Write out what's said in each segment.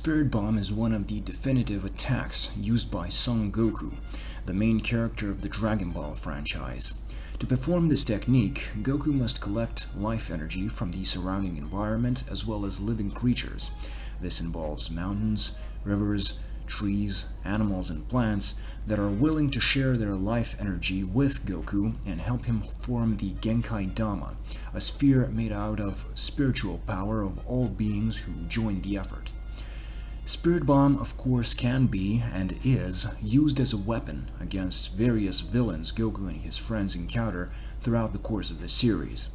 Spirit Bomb is one of the definitive attacks used by Son Goku, the main character of the Dragon Ball franchise. To perform this technique, Goku must collect life energy from the surrounding environment as well as living creatures. This involves mountains, rivers, trees, animals, and plants that are willing to share their life energy with Goku and help him form the Genki Dama, a sphere made out of spiritual power of all beings who join the effort. Spirit Bomb, of course, can be, and is, used as a weapon against various villains Goku and his friends encounter throughout the course of the series.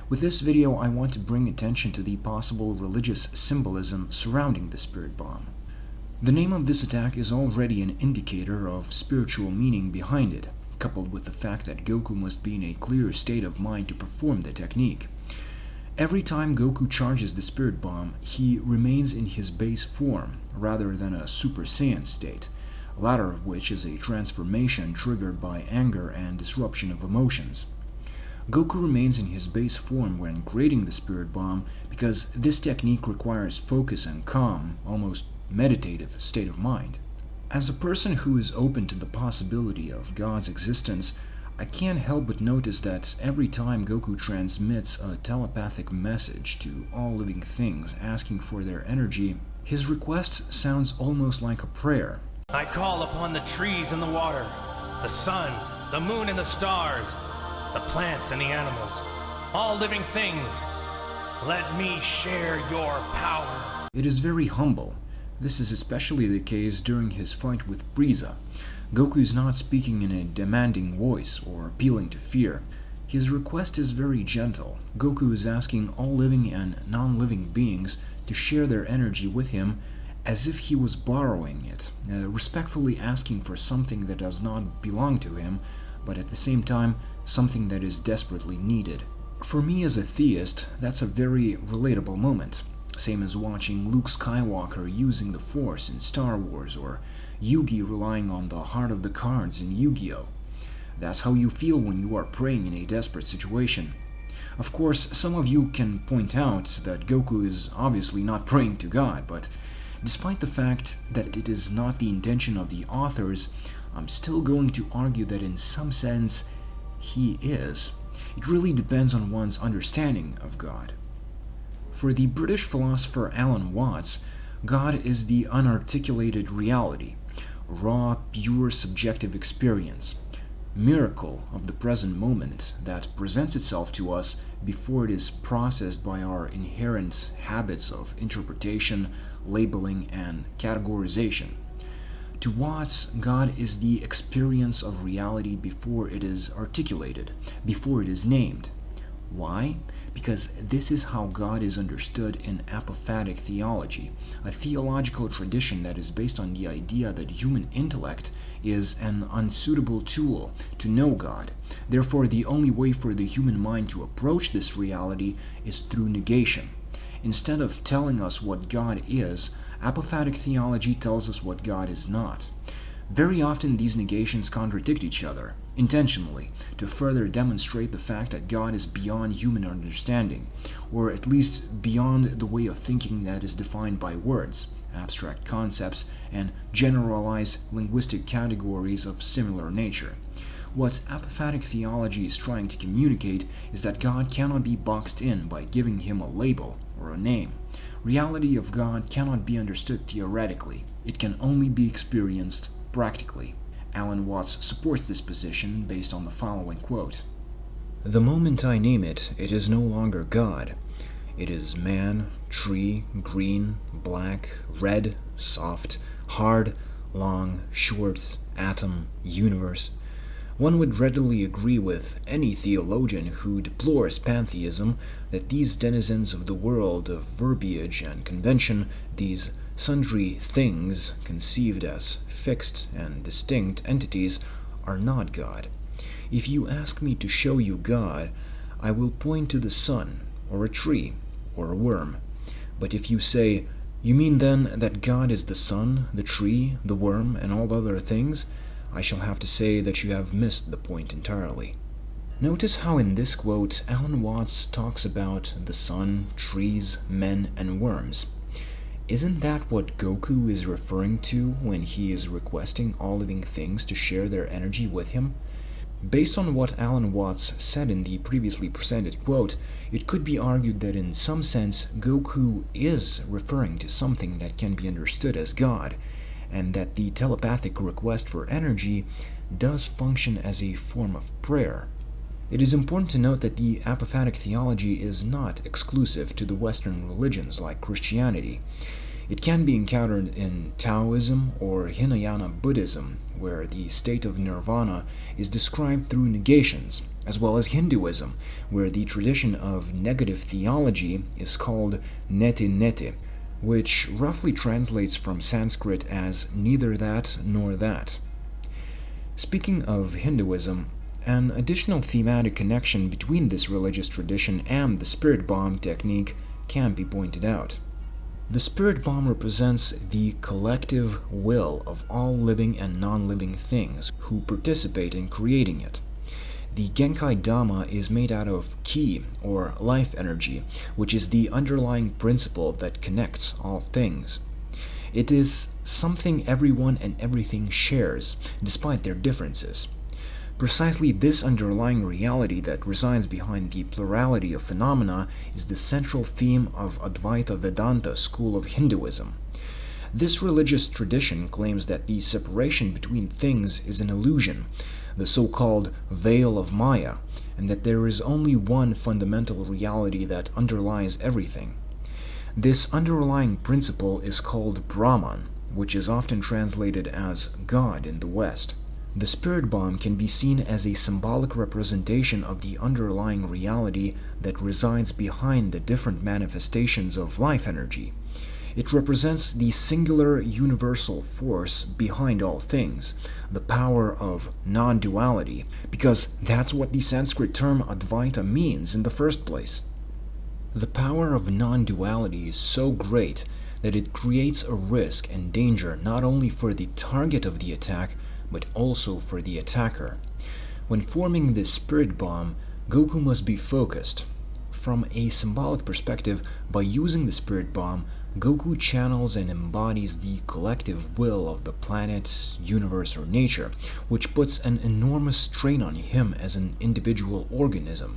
With this video, I want to bring attention to the possible religious symbolism surrounding the Spirit Bomb. The name of this attack is already an indicator of spiritual meaning behind it, coupled with the fact that Goku must be in a clear state of mind to perform the technique. Every time Goku charges the Spirit Bomb, he remains in his base form, rather than a Super Saiyan state, the latter of which is a transformation triggered by anger and disruption of emotions. Goku remains in his base form when creating the Spirit Bomb because this technique requires focus and calm, almost meditative state of mind. As a person who is open to the possibility of God's existence, I can't help but notice that every time Goku transmits a telepathic message to all living things asking for their energy, his request sounds almost like a prayer. I call upon the trees and the water, the sun, the moon and the stars, the plants and the animals, all living things. Let me share your power. It is very humble. This is especially the case during his fight with Frieza. Goku is not speaking in a demanding voice or appealing to fear. His request is very gentle. Goku is asking all living and non-living beings to share their energy with him as if he was borrowing it, respectfully asking for something that does not belong to him, but at the same time, something that is desperately needed. For me as a theist, that's a very relatable moment. Same as watching Luke Skywalker using the Force in Star Wars, or Yugi relying on the heart of the cards in Yu-Gi-Oh! That's how you feel when you are praying in a desperate situation. Of course, some of you can point out that Goku is obviously not praying to God, but despite the fact that it is not the intention of the authors, I'm still going to argue that in some sense, he is. It really depends on one's understanding of God. For the British philosopher Alan Watts, God is the unarticulated reality, raw, pure subjective experience, miracle of the present moment that presents itself to us before it is processed by our inherent habits of interpretation, labeling, and categorization. To Watts, God is the experience of reality before it is articulated, before it is named. Why? Because this is how God is understood in apophatic theology, a theological tradition that is based on the idea that human intellect is an unsuitable tool to know God. Therefore, the only way for the human mind to approach this reality is through negation. Instead of telling us what God is, apophatic theology tells us what God is not. Very often these negations contradict each other, intentionally, to further demonstrate the fact that God is beyond human understanding, or at least beyond the way of thinking that is defined by words, abstract concepts, and generalized linguistic categories of similar nature. What apophatic theology is trying to communicate is that God cannot be boxed in by giving him a label or a name. Reality of God cannot be understood theoretically. It can only be experienced practically. Alan Watts supports this position based on the following quote: "The moment I name it, it is no longer God. It is man, tree, green, black, red, soft, hard, long, short, atom, universe." One would readily agree with any theologian who deplores pantheism that these denizens of the world of verbiage and convention, these sundry things conceived as fixed and distinct entities, are not God. If you ask me to show you God, I will point to the sun, or a tree, or a worm. But if you say, "You mean then that God is the sun, the tree, the worm, and all other things?" I shall have to say that you have missed the point entirely. Notice how in this quote, Alan Watts talks about the sun, trees, men, and worms. Isn't that what Goku is referring to when he is requesting all living things to share their energy with him? Based on what Alan Watts said in the previously presented quote, it could be argued that in some sense Goku is referring to something that can be understood as God, and that the telepathic request for energy does function as a form of prayer. It is important to note that the apophatic theology is not exclusive to the Western religions like Christianity. It can be encountered in Taoism or Hinayana Buddhism, where the state of nirvana is described through negations, as well as Hinduism, where the tradition of negative theology is called neti neti, which roughly translates from Sanskrit as neither that nor that. Speaking of Hinduism, an additional thematic connection between this religious tradition and the spirit bomb technique can be pointed out. The spirit bomb represents the collective will of all living and non-living things who participate in creating it. The Genki Dama is made out of ki, or life energy, which is the underlying principle that connects all things. It is something everyone and everything shares, despite their differences. Precisely this underlying reality that resides behind the plurality of phenomena is the central theme of Advaita Vedanta school of Hinduism. This religious tradition claims that the separation between things is an illusion, the so-called veil of Maya, and that there is only one fundamental reality that underlies everything. This underlying principle is called Brahman, which is often translated as God in the West. The spirit bomb can be seen as a symbolic representation of the underlying reality that resides behind the different manifestations of life energy. It represents the singular universal force behind all things, the power of non-duality, because that's what the Sanskrit term Advaita means in the first place. The power of non-duality is so great that it creates a risk and danger not only for the target of the attack, but also for the attacker. When forming this spirit bomb, Goku must be focused. From a symbolic perspective, by using the spirit bomb, Goku channels and embodies the collective will of the planet, universe, or nature, which puts an enormous strain on him as an individual organism.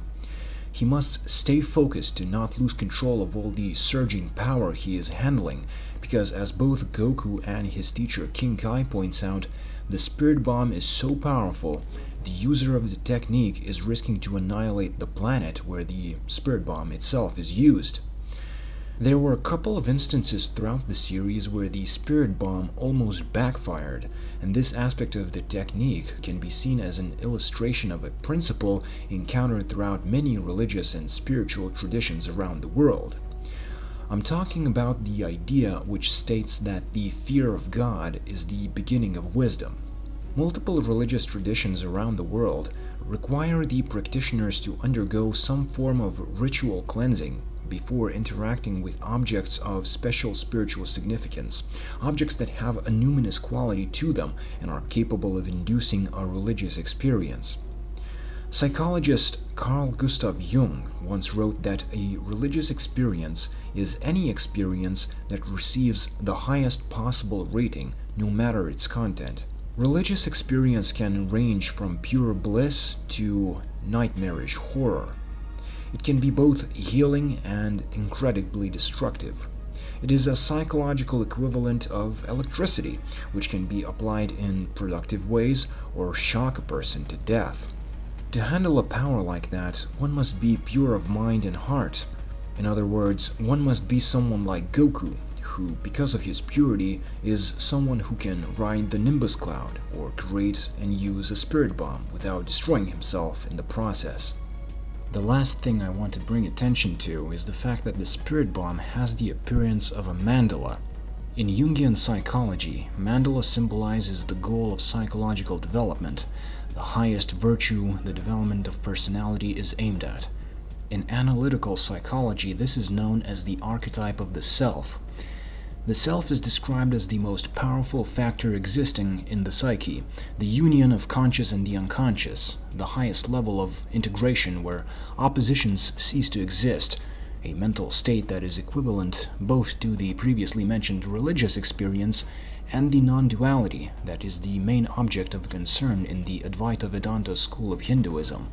He must stay focused to not lose control of all the surging power he is handling, because as both Goku and his teacher King Kai points out, the spirit bomb is so powerful, the user of the technique is risking to annihilate the planet where the spirit bomb itself is used. There were a couple of instances throughout the series where the spirit bomb almost backfired, and this aspect of the technique can be seen as an illustration of a principle encountered throughout many religious and spiritual traditions around the world. I'm talking about the idea which states that the fear of God is the beginning of wisdom. Multiple religious traditions around the world require the practitioners to undergo some form of ritual cleansing before interacting with objects of special spiritual significance, objects that have a numinous quality to them and are capable of inducing a religious experience. Psychologist Carl Gustav Jung once wrote that a religious experience is any experience that receives the highest possible rating, no matter its content. Religious experience can range from pure bliss to nightmarish horror. It can be both healing and incredibly destructive. It is a psychological equivalent of electricity, which can be applied in productive ways or shock a person to death. To handle a power like that, one must be pure of mind and heart. In other words, one must be someone like Goku, who, because of his purity, is someone who can ride the Nimbus cloud or create and use a spirit bomb without destroying himself in the process. The last thing I want to bring attention to is the fact that the spirit bomb has the appearance of a mandala. In Jungian psychology, mandala symbolizes the goal of psychological development, the highest virtue the development of personality is aimed at. In analytical psychology, this is known as the archetype of the self. The self is described as the most powerful factor existing in the psyche, the union of conscious and the unconscious, the highest level of integration where oppositions cease to exist, a mental state that is equivalent both to the previously mentioned religious experience and the non-duality that is the main object of concern in the Advaita Vedanta school of Hinduism.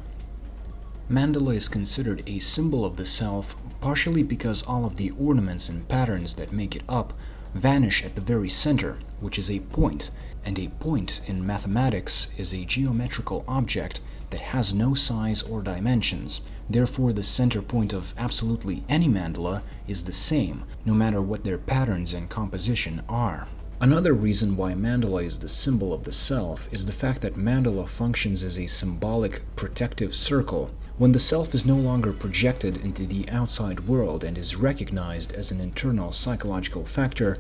Mandala is considered a symbol of the self partially because all of the ornaments and patterns that make it up vanish at the very center, which is a point, and a point in mathematics is a geometrical object that has no size or dimensions. Therefore, the center point of absolutely any mandala is the same, no matter what their patterns and composition are. Another reason why mandala is the symbol of the self is the fact that mandala functions as a symbolic protective circle. When the self is no longer projected into the outside world and is recognized as an internal psychological factor,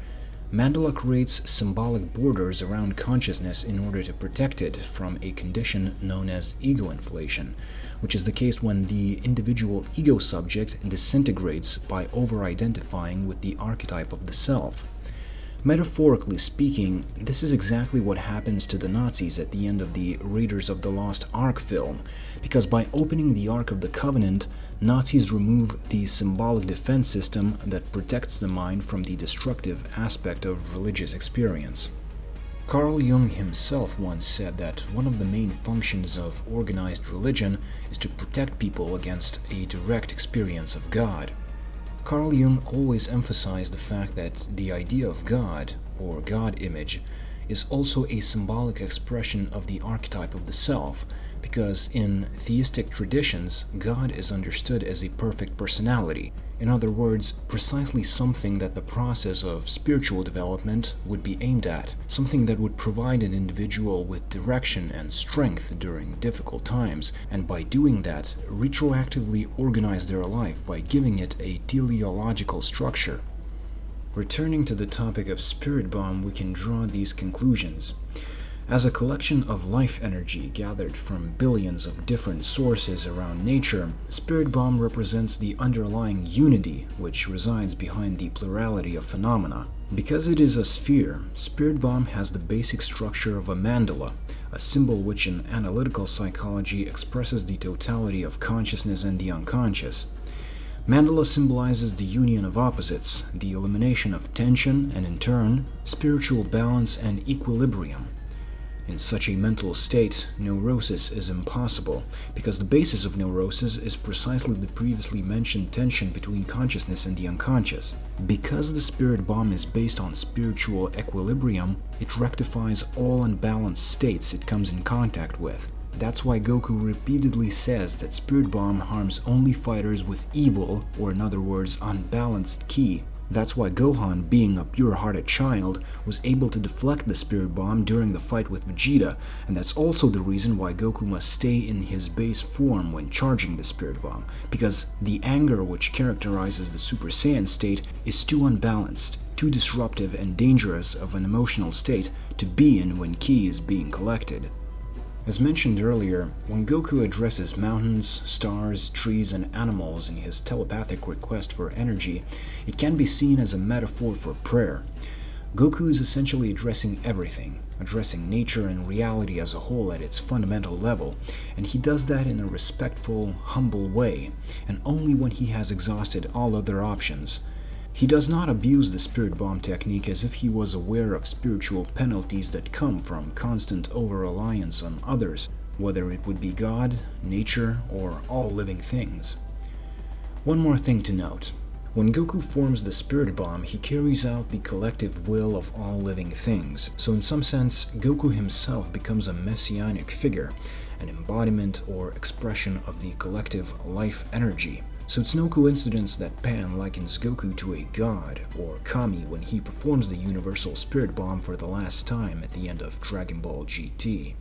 mandala creates symbolic borders around consciousness in order to protect it from a condition known as ego inflation, which is the case when the individual ego subject disintegrates by over-identifying with the archetype of the self. Metaphorically speaking, this is exactly what happens to the Nazis at the end of the Raiders of the Lost Ark film, because by opening the Ark of the Covenant, Nazis remove the symbolic defense system that protects the mind from the destructive aspect of religious experience. Carl Jung himself once said that one of the main functions of organized religion is to protect people against a direct experience of God. Carl Jung always emphasized the fact that the idea of God, or God image, is also a symbolic expression of the archetype of the self, because in theistic traditions, God is understood as a perfect personality. In other words, precisely something that the process of spiritual development would be aimed at, something that would provide an individual with direction and strength during difficult times, and by doing that, retroactively organize their life by giving it a teleological structure. Returning to the topic of spirit bomb, we can draw these conclusions. As a collection of life energy gathered from billions of different sources around nature, spirit bomb represents the underlying unity which resides behind the plurality of phenomena. Because it is a sphere, spirit bomb has the basic structure of a mandala, a symbol which in analytical psychology expresses the totality of consciousness and the unconscious. Mandala symbolizes the union of opposites, the elimination of tension, and in turn, spiritual balance and equilibrium. In such a mental state, neurosis is impossible, because the basis of neurosis is precisely the previously mentioned tension between consciousness and the unconscious. Because the spirit bomb is based on spiritual equilibrium, it rectifies all unbalanced states it comes in contact with. That's why Goku repeatedly says that spirit bomb harms only fighters with evil, or in other words, unbalanced ki. That's why Gohan, being a pure-hearted child, was able to deflect the spirit bomb during the fight with Vegeta, and that's also the reason why Goku must stay in his base form when charging the spirit bomb, because the anger which characterizes the Super Saiyan state is too unbalanced, too disruptive and dangerous of an emotional state to be in when ki is being collected. As mentioned earlier, when Goku addresses mountains, stars, trees, and animals in his telepathic request for energy, it can be seen as a metaphor for prayer. Goku is essentially addressing everything, addressing nature and reality as a whole at its fundamental level, and he does that in a respectful, humble way, and only when he has exhausted all other options. He does not abuse the spirit bomb technique as if he was aware of spiritual penalties that come from constant over-reliance on others, whether it would be God, nature, or all living things. One more thing to note. When Goku forms the spirit bomb, he carries out the collective will of all living things, so in some sense, Goku himself becomes a messianic figure, an embodiment or expression of the collective life energy. So it's no coincidence that Pan likens Goku to a god, or Kami, when he performs the universal spirit bomb for the last time at the end of Dragon Ball GT.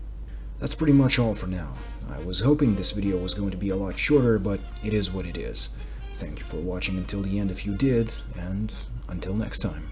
That's pretty much all for now. I was hoping this video was going to be a lot shorter, but it is what it is. Thank you for watching until the end if you did, and until next time.